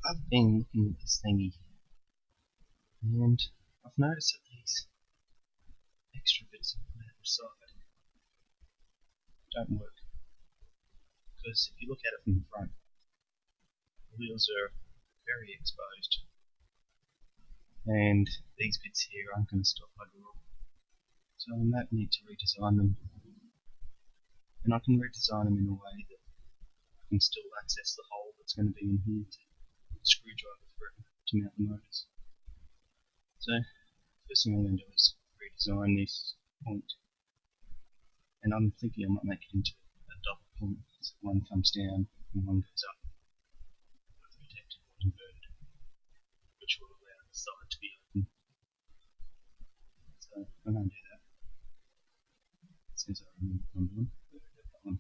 I've been looking at this thingy, and I've noticed that these extra bits on the side don't work. Because if you look at it from the front, the wheels are very exposed, and these bits here aren't going to stop bugger all. So I might need to redesign them, and I can redesign them in a way that I can still access the hole that's going to be in here to screwdriver through to mount the motors. So first thing I'm going to do is redesign this point, and I'm thinking I might make it into a double point, so one comes down and one goes up, both protected or inverted, which will allow the side to be open. So I'm going to do that. Since I remember what I'm doing, that one.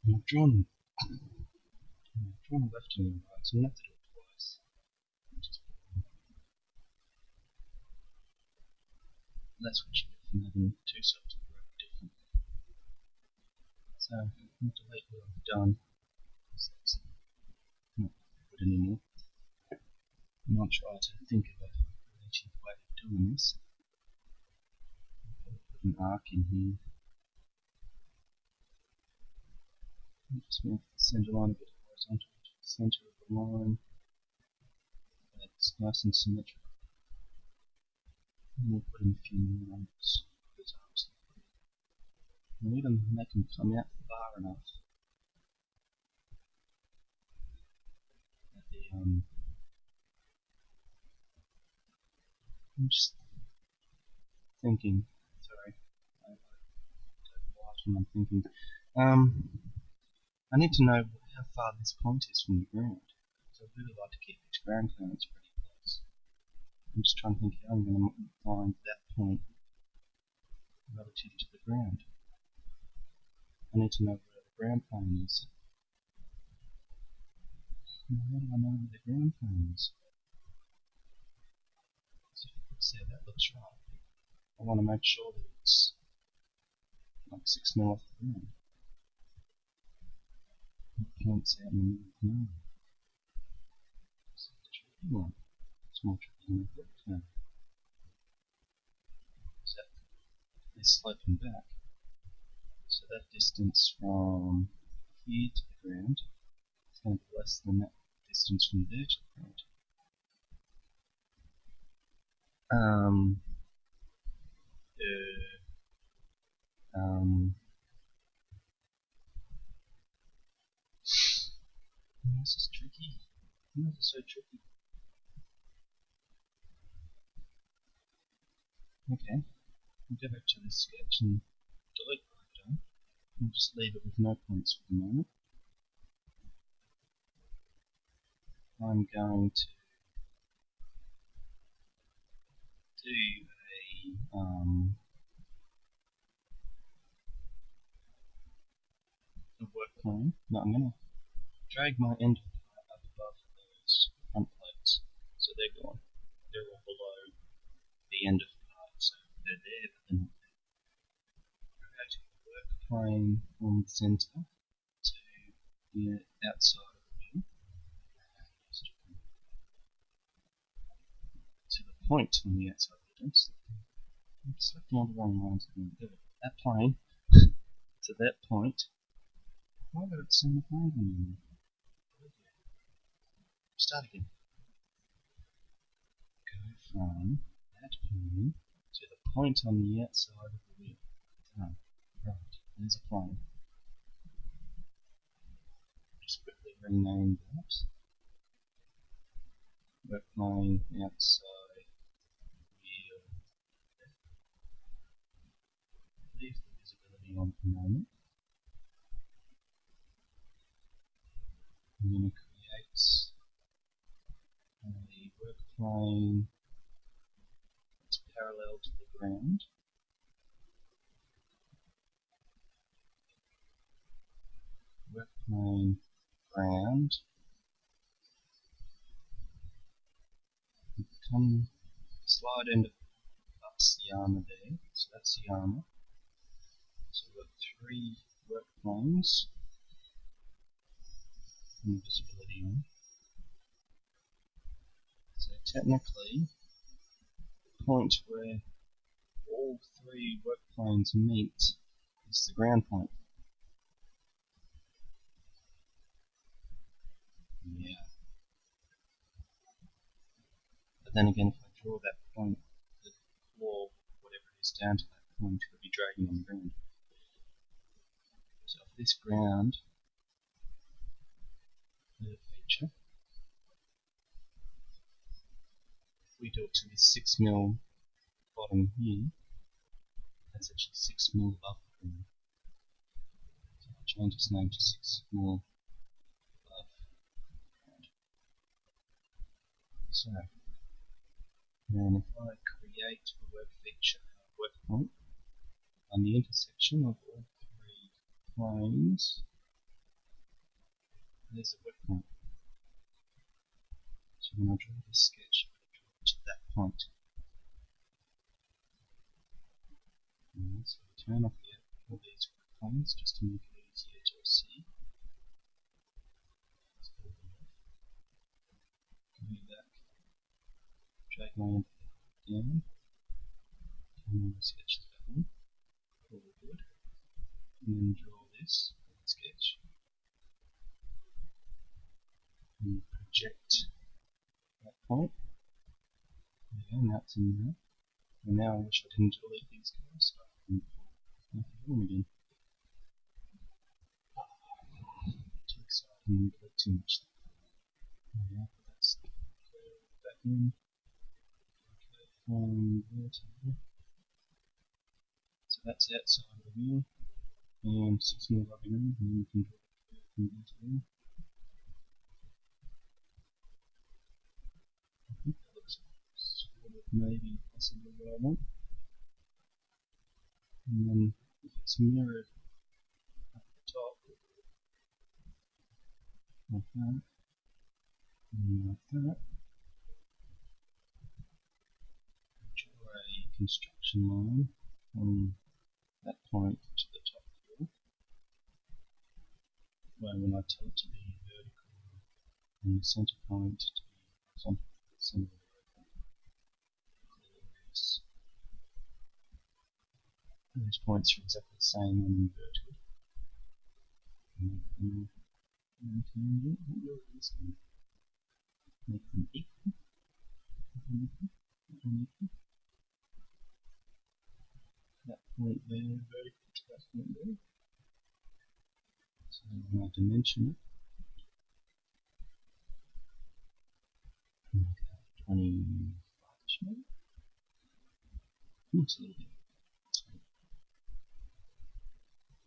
And I've drawn a left and a right, so I'm going to have to do it twice. That's what you get from having two sides of the road different. So I'm going to delete what I've done, because that's not good anymore. And I'll try to think of a creative way of doing this. I'll put an arc in here. I'll just move the centre line a bit horizontal to the centre of the line. That's nice and symmetrical. And we'll put in a few more arms. We need to make them come out far enough that I'm just thinking. Sorry, I don't know when I'm thinking. I need to know how far this point is from the ground. So I'd really like to keep these ground clearance pretty close. I'm just trying to think how I'm going to find that point relative to the ground. I need to know where the ground plane is. How do I know where the ground plane is? So let's see how that looks right. I want to make sure that it's like 6 mil off the ground. It points out in the middle of nowhere. It's a tricky one. It's more tricky than I thought. So they're sloping back. So that distance from here to the ground is going to be less than that distance from there to the ground. This is tricky. Why is it so tricky? Okay, we'll go back to this sketch and delete what I've done. We'll just leave it with no points for the moment. I'm going to do a work plane. No, I'm going to drag my end of the part up above those front plates. So they're gone. They're all below the end of the part. So they're there, but they're not there. Create a work plane from the center to the outside of the wheel. To the point on the outside of the wheel. I'm selecting all the wrong lines. That plane to that point. Why would it send the plane in there? Start again. Go from that plane to the point on the outside of the wheel. Done. Right, there's a plane. Just quickly rename that. Work plane outside wheel. Leave the visibility on at the moment. I'm going to create a work plane that's parallel to the ground. Work plane ground. Come slide into past the armor there. So that's the armor. So we've got 3 work planes. turn the visibility on. So technically, the point where all three work planes meet is the ground point. Yeah. But then again, if I draw that point, the claw, whatever it is, down to that point, it'll be dragging on the ground. So for this ground feature, if we do it to this 6mm bottom here, that's actually 6mm above the ground. So I'll change its name to 6mm above the ground. So then if I create a work feature, a work point, on the intersection of all three planes, there's a work point. So when I draw this sketch, I draw it to that point. So we turn off all these work planes just to make it easier to see. Let's go back, drag my input down, turn on the sketch to that one, forward, and then draw this sketch, and project that point. Yeah, and that's in there. And now I wish I didn't delete these guys, so I can pull them again. Too exciting and delete too much. Yeah, that's back in. From there to there. So that's outside of the wheel. And 6mm above the ground, and then you can draw it from there to there. I think that looks sort of maybe possibly what I want. And then if it's mirrored at the top, like that, and like that, draw a construction line from that point to the top wheel. Where when I tell it to be vertical, and the center point to be horizontal, the center of the road. Those points are exactly the same when inverted. Make them equal. That point there, vertical to that point there. So when I dimension it, make that 25-ish maybe. Looks a little bit.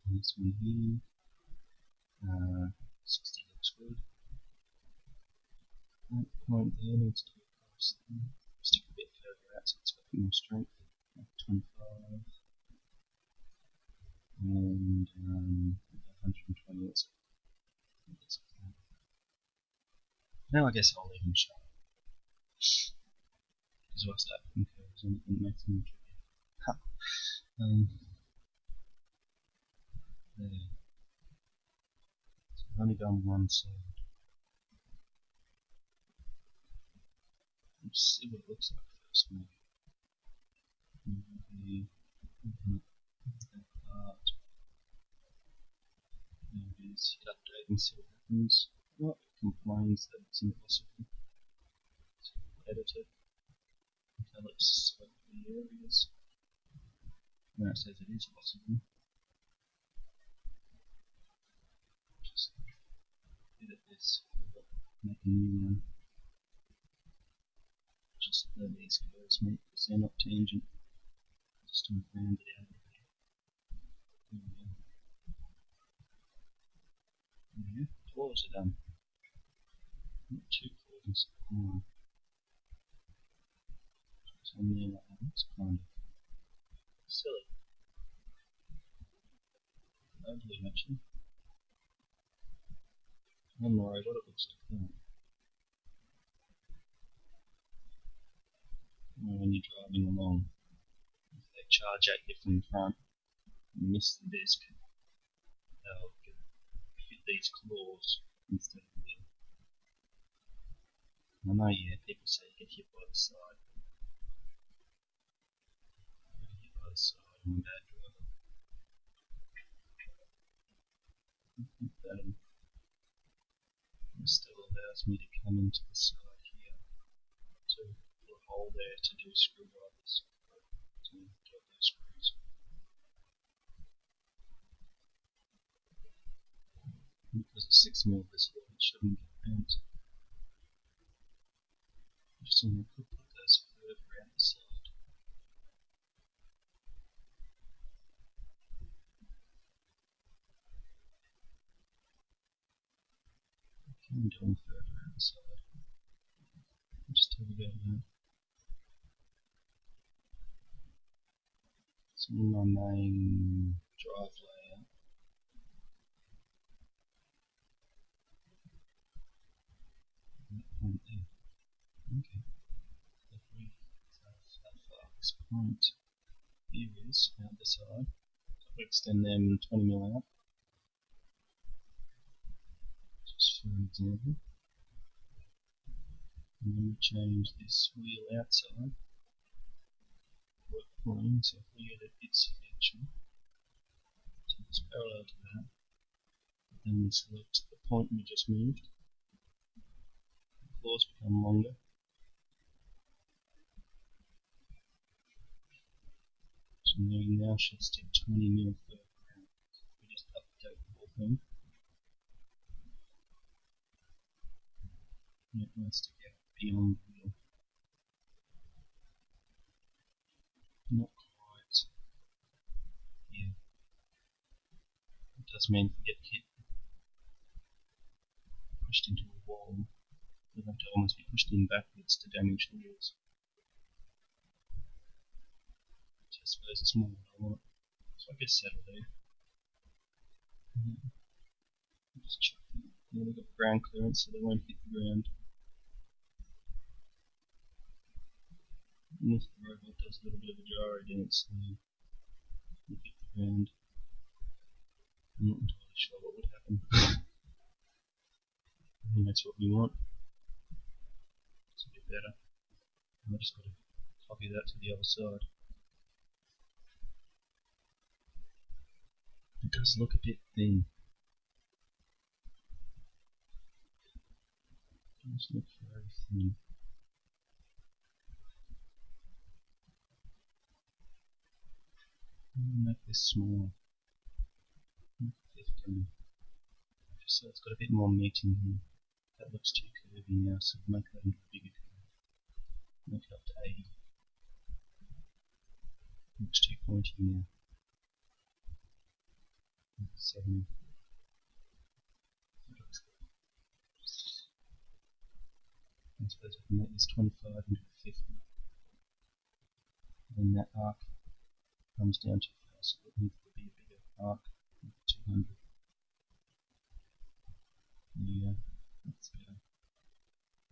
And this one here, 60 looks good. That point there needs to be across there. Stick a bit further out so it's got a bit more strength. Like 25. And 120 also. Now I guess I'll leave them sharp. Because if I start putting curves on it, it makes them tricky. Ha! There. So I've only done one side. Let's see what it looks like first, maybe. Maybe open up that part. Maybe just hit update and see what happens. Oh, it complains that it's impossible. So we'll edit it until it's select the areas. Now it says it is possible. Just edit this, make a new one. Just let these curves meet because they're not tangent. Just to round it out a bit. There we go. There we go. Claws are done. Not too claws. Oh. So on there like that looks kind of silly. Ugly actually. On the road, what it looks like that. When you're driving along, if they charge at you from the front and miss the disc, they'll hit these claws instead of the I know, yeah, people say you get hit by the side. I get hit by the side, I'm a bad driver. That still allows me to come into the side here to put a hole there to do screwdrivers, to drop those screws. Because it's 6mm this way, it shouldn't get bent. Interesting, I could put those further around the side. I can do them further around the side. I'll just talk about that. So in my main drive layout, that point there. Okay. Lovely. So how far this point here is out the side. So I'll extend them 20mm out. Just for an example. And then we change this wheel outside. Work point, so if we edit its selection, so it's parallel to that. Then we select the point we just moved. The floors become longer. So now should stick 20mm further around. So we just update the whole thing. And it will stick out beyond the wheel. Not quite. Yeah. It does mean if we get hit, pushed into a wall, we'll have to almost be pushed in backwards to damage the wheels. So I suppose it's more what I want. So I guess that'll do. Just check that. Yeah, they've got ground clearance so they won't hit the ground. And if the robot does a little bit of a gyro dance, then it'll hit the ground. I'm not entirely sure what would happen. I think that's what we want. It's a bit better. I've just got to copy that to the other side. It does look a bit thin. It does look very thin. I'm going to make this smaller. 15. Just so it's got a bit more meat in here. That looks too curvy now, so we'll make that into a bigger curve. Make it up to 80. Looks too pointy now. 70. That looks good. I suppose I can make this 25 into 50. Then that arc comes down too far, so it needs to be a bigger arc, 200. There you go. That's better.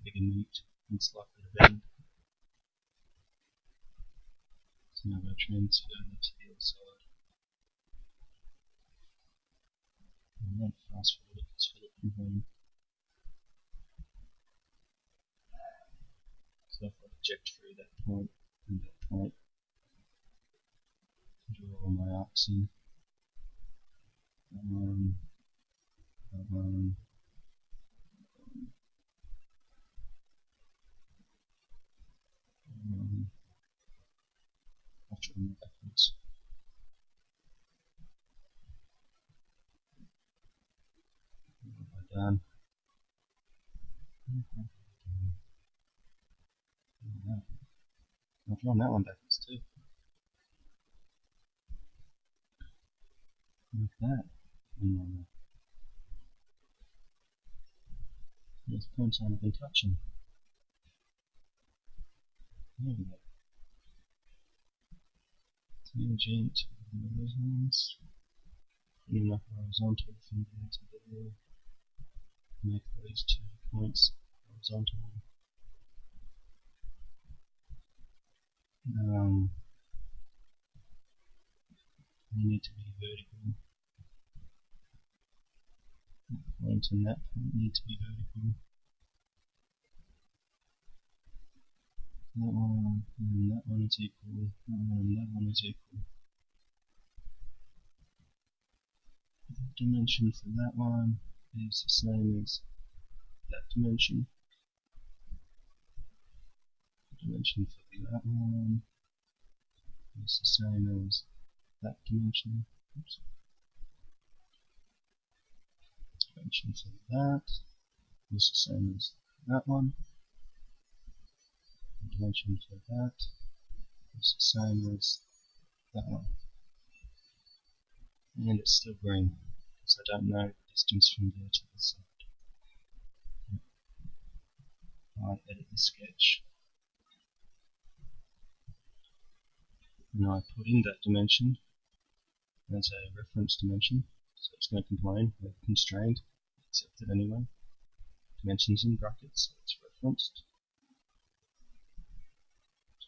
Bigger meat, and it's likely to bend. So now I'm going to transfer that to the other side. And then fast forward it, let's fill it from home. So if I project through that point and that point, draw all my arcs in. I'll draw them backwards. What have I done? I've drawn that one backwards too. Like that. Those points aren't even touching. There we go. Tangent of those ones. Put enough horizontal from there to there. Make those 2 points horizontal. They need to be vertical. That point and that point need to be vertical. That one and that one is equal. That one and that one is equal. The dimension for that one is the same as that dimension. The dimension for that one is the same as that dimension. Oops. Dimension for that is the same as that one. The dimension for that is the same as that one. And it's still green because I don't know the distance from there to the side. I edit the sketch and I put in that dimension as a reference dimension, so it's going to complain we're constrained, accept it anyway. Dimensions in brackets, so it's referenced.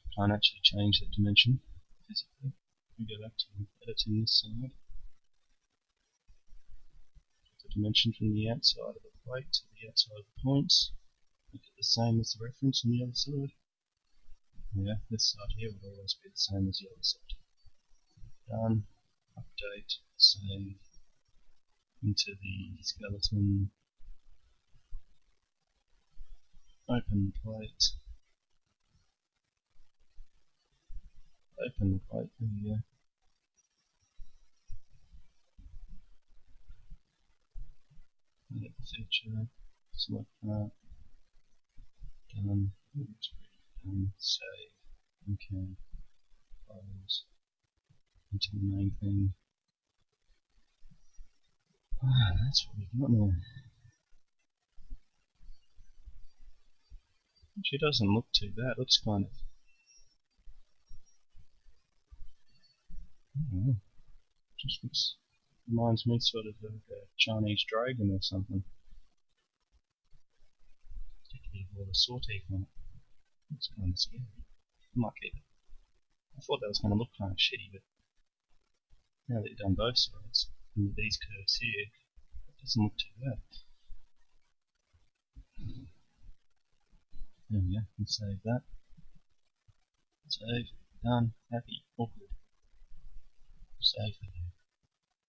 I can't actually change that dimension physically. We go back to editing this side. Put the dimension from the outside of the plate to the outside of the points. Make it the same as the reference on the other side. Yeah, this side here would always be the same as the other side. Done. Update, save, into the skeleton, open the plate, there we go. Edit the feature, select that, done, done, save, okay, close, into the main thing. That's what we've got now. Actually doesn't look too bad, looks kind of, I don't know, just looks, reminds me sort of a Chinese dragon or something. Particularly with all the sword teeth on it. Looks kind of scary. I might keep it. I thought that was going to look kind of shitty, but now that you've done both sides, and with these curves here, it doesn't look too bad. There we go, and save that. Save, done, happy, all good. Save.